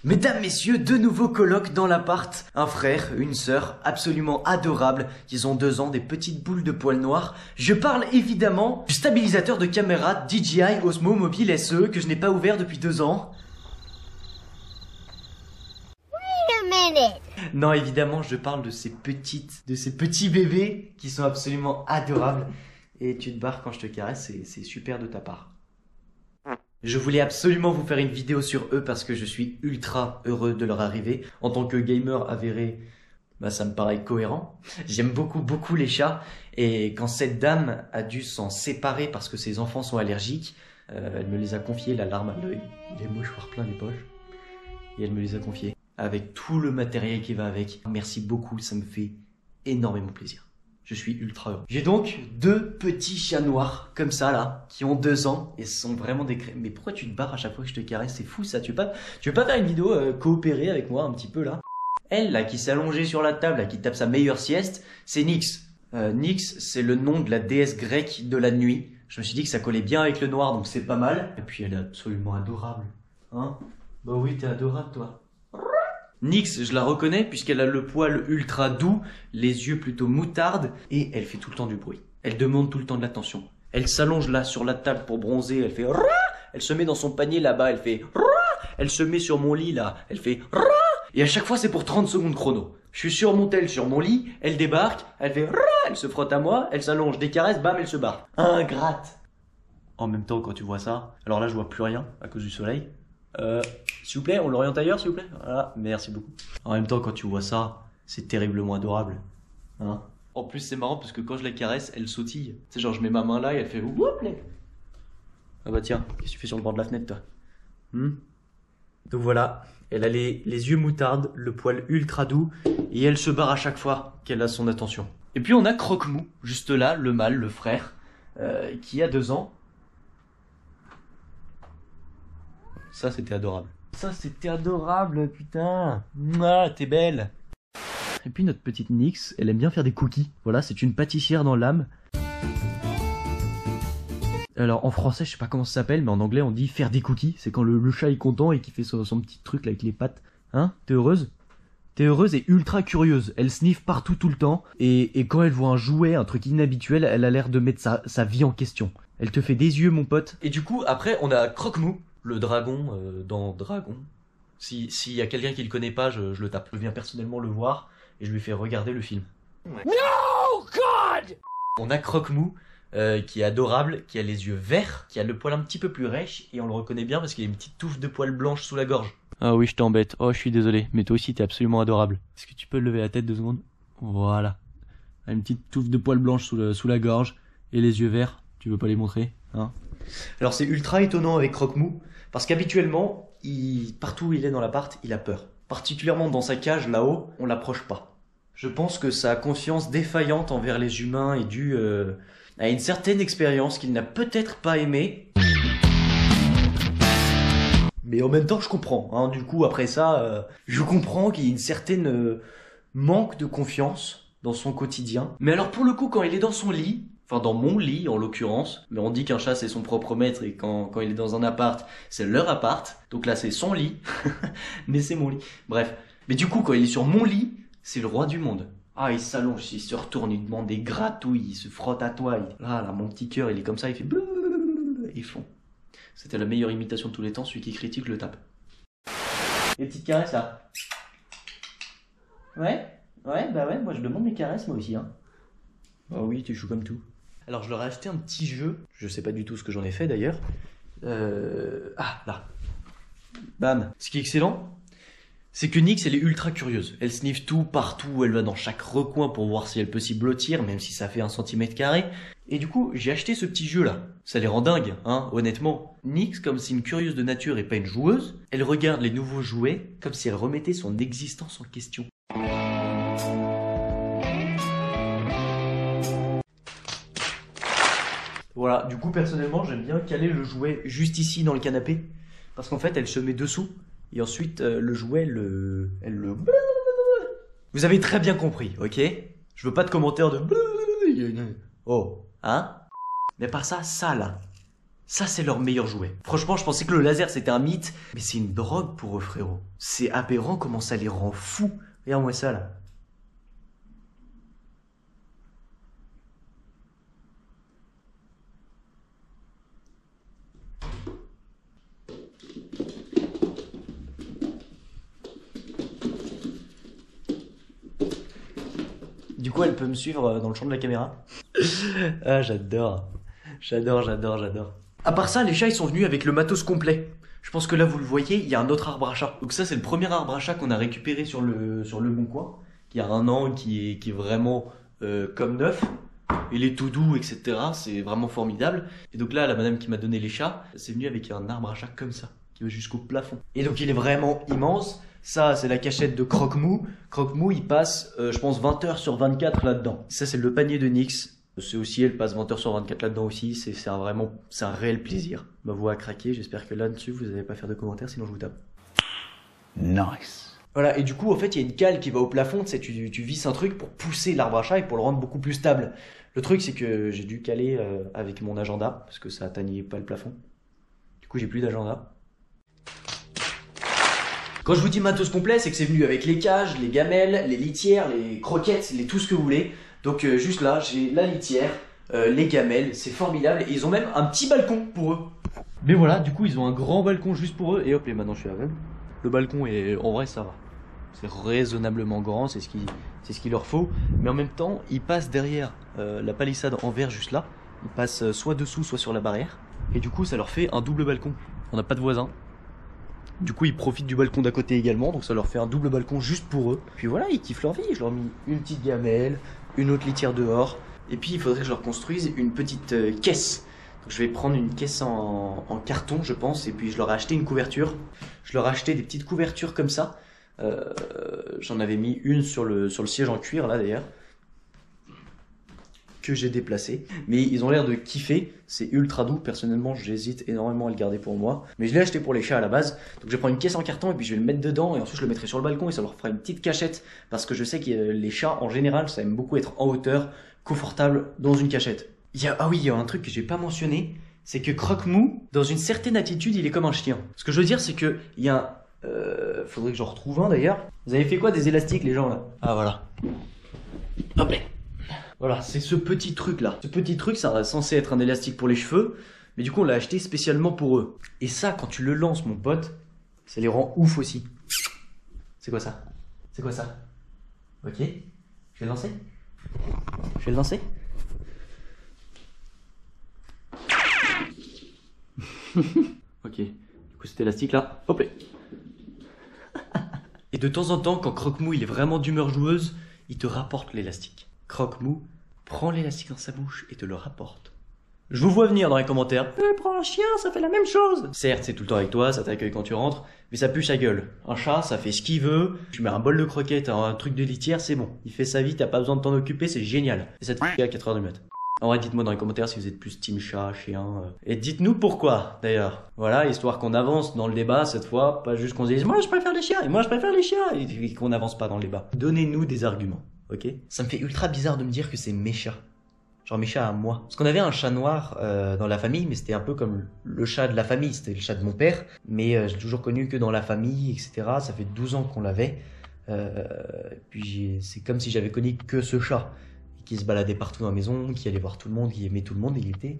Mesdames, messieurs, deux nouveaux colocs dans l'appart. Un frère, une sœur, absolument adorables. Ils ont 2 ans, des petites boules de poils noirs. Je parle évidemment du stabilisateur de caméra DJI Osmo Mobile SE que je n'ai pas ouvert depuis 2 ans. Non, évidemment, je parle de ces petits bébés qui sont absolument adorables. Et tu te barres quand je te caresse, c'est super de ta part. Je voulais absolument vous faire une vidéo sur eux parce que je suis ultra heureux de leur arrivée. En tant que gamer avéré, bah ça me paraît cohérent. J'aime beaucoup les chats. Et quand cette dame a dû s'en séparer parce que ses enfants sont allergiques, elle me les a confiés, la larme à l'œil, les mouchoirs plein les poches. Et elle me les a confiés avec tout le matériel qui va avec. Merci beaucoup, ça me fait énormément plaisir. Je suis ultra heureux. J'ai donc 2 petits chats noirs, comme ça là, qui ont 2 ans, et ce sont vraiment des crèmes. Mais pourquoi tu te barres à chaque fois que je te caresse? C'est fou ça, tu veux pas faire une vidéo coopérer avec moi un petit peu là? Elle là, qui s'est allongée sur la table, là, qui tape sa meilleure sieste, c'est Nyx. Nyx, c'est le nom de la déesse grecque de la nuit. Je me suis dit que ça collait bien avec le noir, donc c'est pas mal. Et puis elle est absolument adorable. Hein? Bah oui, t'es adorable toi. Nyx, je la reconnais puisqu'elle a le poil ultra doux, les yeux plutôt moutarde et elle fait tout le temps du bruit. Elle demande tout le temps de l'attention. Elle s'allonge là sur la table pour bronzer, elle fait Rah. Elle se met dans son panier là-bas, elle fait Rah. Elle se met sur mon lit là, elle fait Rah. Et à chaque fois c'est pour 30 secondes chrono. Je suis sur mon tel, sur mon lit, elle débarque, elle fait Rah. Elle se frotte à moi, elle s'allonge, des caresses, bam, elle se barre. Ingrate. En même temps quand tu vois ça, alors là je vois plus rien à cause du soleil. S'il vous plaît, on l'oriente ailleurs, s'il vous plaît. Voilà, merci beaucoup. En même temps, quand tu vois ça, c'est terriblement adorable. Hein? En plus, c'est marrant parce que quand je la caresse, elle sautille. Tu sais, genre, je mets ma main là et elle fait whoop. Ah bah tiens, qu'est-ce que tu fais sur le bord de la fenêtre, toi? Donc voilà, elle a les yeux moutardes, le poil ultra doux et elle se barre à chaque fois qu'elle a son attention. Et puis on a Croque-Mou, juste là, le mâle, le frère, qui a 2 ans. Ça, c'était adorable. Ça, c'était adorable, putain. Mouah, t'es belle. Et puis notre petite Nyx, elle aime bien faire des cookies. Voilà, c'est une pâtissière dans l'âme. Alors, en français, je sais pas comment ça s'appelle, mais en anglais, on dit faire des cookies. C'est quand le chat est content et qu'il fait son petit truc là, avec les pattes. Hein? T'es heureuse? T'es heureuse et ultra curieuse. Elle sniffe partout tout le temps. Et quand elle voit un jouet, un truc inhabituel, elle a l'air de mettre sa vie en question. Elle te fait des yeux, mon pote. Et du coup, après, on a Croque-Mou. Le dragon dans Dragon. S'il y a quelqu'un qui le connaît pas, je le tape. Je viens personnellement le voir et je lui fais regarder le film. No God. On a Croque-Mou qui est adorable, qui a les yeux verts, qui a le poil un petit peu plus rêche et on le reconnaît bien parce qu'il a une petite touffe de poils blanches sous la gorge. Ah oui, je t'embête. Oh, je suis désolé, mais toi aussi t'es absolument adorable. Est-ce que tu peux lever la tête 2 secondes? Voilà. Une petite touffe de poils blanches sous la gorge et les yeux verts. Tu veux pas les montrer, hein? Alors c'est ultra étonnant avec Croque-Mou, parce qu'habituellement, partout où il est dans l'appart, il a peur. Particulièrement dans sa cage là-haut, on l'approche pas. Je pense que sa confiance défaillante envers les humains est due à une certaine expérience qu'il n'a peut-être pas aimée. Mais en même temps, je comprends. Hein. Du coup, après ça, je comprends qu'il y ait une certaine manque de confiance dans son quotidien. Mais alors pour le coup, quand il est dans son lit, enfin dans mon lit en l'occurrence, mais on dit qu'un chat c'est son propre maître et quand il est dans un appart, c'est leur appart, donc là c'est son lit, mais c'est mon lit. Bref, mais du coup quand il est sur mon lit, c'est le roi du monde. Ah il s'allonge, il se retourne, il demande des gratouilles, il se frotte à toi, là mon petit cœur il est comme ça, il fait blablabla, ils font. C'était la meilleure imitation de tous les temps, celui qui critique le tape. Les petites caresses là. Ouais, bah ouais, moi je demande mes caresses moi aussi hein. Oh oui, tu joues comme tout. Alors je leur ai acheté un petit jeu, je sais pas du tout ce que j'en ai fait d'ailleurs. Ah, là. Bam. Ce qui est excellent, c'est que Nyx, elle est ultra curieuse. Elle sniffe tout, partout, elle va dans chaque recoin pour voir si elle peut s'y blottir, même si ça fait 1 cm². Et du coup, j'ai acheté ce petit jeu-là. Ça les rend dingues, hein, honnêtement. Nyx, comme c'est une curieuse de nature et pas une joueuse, elle regarde les nouveaux jouets comme si elle remettait son existence en question. Voilà, du coup personnellement j'aime bien caler le jouet juste ici dans le canapé parce qu'en fait elle se met dessous et ensuite le jouet elle le... Vous avez très bien compris, ok? Je veux pas de commentaires de... Oh, hein? Mais par ça là, Ça, c'est leur meilleur jouet. Franchement, je pensais que le laser, c'était un mythe. Mais c'est une drogue pour eux, frérot. C'est aberrant comment ça les rend fous. Regarde-moi ça, là. Du coup, elle peut me suivre dans le champ de la caméra. Ah, j'adore. J'adore. À part ça, les chats, ils sont venus avec le matos complet. Je pense que là, vous le voyez, il y a un autre arbre à chat. Donc ça, c'est le premier arbre à chat qu'on a récupéré sur le Bon Coin, qui a 1 an, qui est vraiment comme neuf. Il est tout doux, etc. C'est vraiment formidable. Et donc là, la madame qui m'a donné les chats, c'est venu avec un arbre à chat comme ça, qui va jusqu'au plafond. Et donc il est vraiment immense. Ça, c'est la cachette de Croque-Mou. Croque-Mou, il passe, je pense, 20 heures sur 24 là-dedans. Ça, c'est le panier de Nyx. C'est aussi, elle passe 20 heures sur 24 là-dedans aussi. C'est un réel plaisir. Ma voix a craqué. J'espère que là-dessus, vous n'allez pas faire de commentaires, sinon je vous tape. Nice. Voilà, et du coup, en fait, il y a une cale qui va au plafond. Tu sais, tu visses un truc pour pousser l'arbre à chat et pour le rendre beaucoup plus stable. Le truc, c'est que j'ai dû caler avec mon agenda, parce que ça atteignait pas le plafond. Du coup, j'ai plus d'agenda. Quand je vous dis matos complet, c'est que c'est venu avec les cages, les gamelles, les litières, les croquettes, tout ce que vous voulez. Donc juste là, j'ai la litière, les gamelles, c'est formidable. Et ils ont même un petit balcon pour eux. Mais voilà, du coup, ils ont un grand balcon juste pour eux. Et hop, et maintenant je suis aveugle. Le balcon, est, en vrai, ça va. C'est raisonnablement grand, c'est ce qu'il leur faut. Mais en même temps, ils passent derrière la palissade en verre juste là. Ils passent soit dessous, soit sur la barrière. Et du coup, ça leur fait un double balcon. On n'a pas de voisins. Du coup, ils profitent du balcon d'à côté également, donc ça leur fait un double balcon juste pour eux. Puis voilà, ils kiffent leur vie. Je leur ai mis une petite gamelle, une autre litière dehors. Et puis, il faudrait que je leur construise une petite caisse. Donc, je vais prendre une caisse en carton, je pense, et puis je leur ai acheté une couverture. Je leur ai acheté des petites couvertures comme ça. J'en avais mis une sur le siège en cuir, là d'ailleurs, que j'ai déplacé. Mais ils ont l'air de kiffer, c'est ultra doux. Personnellement, j'hésite énormément à le garder pour moi. Mais je l'ai acheté pour les chats à la base. Donc je vais prendre une caisse en carton et puis je vais le mettre dedans. Et ensuite je le mettrai sur le balcon et ça leur fera une petite cachette. Parce que je sais que les chats en général, ça aime beaucoup être en hauteur, confortable dans une cachette. Ah oui, il y a un truc que j'ai pas mentionné. C'est que Croque-Mou, dans une certaine attitude, il est comme un chien. Ce que je veux dire, c'est que il y a faudrait que j'en retrouve un d'ailleurs. Vous avez fait quoi des élastiques, les gens là? Ah voilà. Hop là. Voilà, c'est ce petit truc là. Ce petit truc, ça est censé être un élastique pour les cheveux, mais du coup on l'a acheté spécialement pour eux. Et ça, quand tu le lances, mon pote, ça les rend ouf aussi. C'est quoi ça? C'est quoi ça? Ok. Je vais le lancer? Je vais le lancer? Ok. Du coup cet élastique là, hop là. Et de temps en temps, quand Croque-Mou il est vraiment d'humeur joueuse, il te rapporte l'élastique. Croque-Mou prend l'élastique dans sa bouche et te le rapporte. Je vous vois venir dans les commentaires. Prends un chien, ça fait la même chose. Certes, c'est tout le temps avec toi, ça t'accueille quand tu rentres, mais ça pue sa gueule. Un chat, ça fait ce qu'il veut. Tu mets un bol de croquettes, un truc de litière, c'est bon. Il fait sa vie, t'as pas besoin de t'en occuper, c'est génial. Et ça te fait à 4h du mat'. En vrai, dites-moi dans les commentaires si vous êtes plus team chat, chien. Et dites-nous pourquoi, d'ailleurs. Voilà, histoire qu'on avance dans le débat cette fois. Pas juste qu'on se dise, moi je préfère les chiens, et moi je préfère les chiens, et qu'on n'avance pas dans le débat. Donnez-nous des arguments, ok? Ça me fait ultra bizarre de me dire que c'est mes chats. Genre mes chats à moi. Parce qu'on avait un chat noir dans la famille, mais c'était un peu comme le chat de la famille. C'était le chat de mon père. Mais j'ai toujours connu que dans la famille, etc. Ça fait 12 ans qu'on l'avait. Puis c'est comme si j'avais connu que ce chat. Qui se baladait partout dans la maison, qui allait voir tout le monde, qui aimait tout le monde. Il était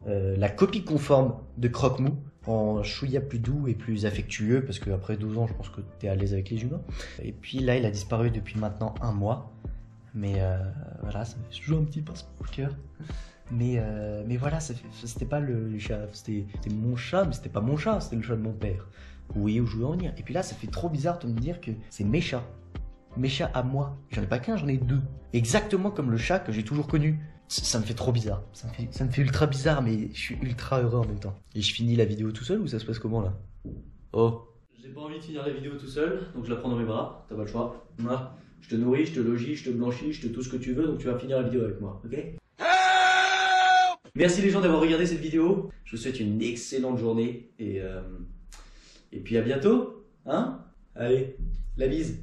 la copie conforme de Croque-Mou, en chouïa plus doux et plus affectueux, parce qu'après 12 ans, je pense que t'es à l'aise avec les humains. Et puis là, il a disparu depuis maintenant 1 mois. Mais voilà, ça fait toujours un petit pincement au cœur. Mais voilà, c'était pas le chat, c'était mon chat, mais c'était pas mon chat, c'était le chat de mon père. Oui, où je voulais en venir. Et puis là, ça fait trop bizarre de me dire que c'est mes chats. Mes chats à moi. J'en ai pas qu'un, j'en ai 2. Exactement comme le chat que j'ai toujours connu. Ça me fait trop bizarre. Ça me fait ultra bizarre, mais je suis ultra heureux en même temps. Et je finis la vidéo tout seul ou ça se passe comment là? Oh. J'ai pas envie de finir la vidéo tout seul, donc je la prends dans mes bras. T'as pas le choix. Moi, je te nourris, je te logis, je te blanchis, je te tout ce que tu veux, donc tu vas finir la vidéo avec moi, ok? Merci les gens d'avoir regardé cette vidéo. Je vous souhaite une excellente journée et puis à bientôt, hein? Allez, la bise.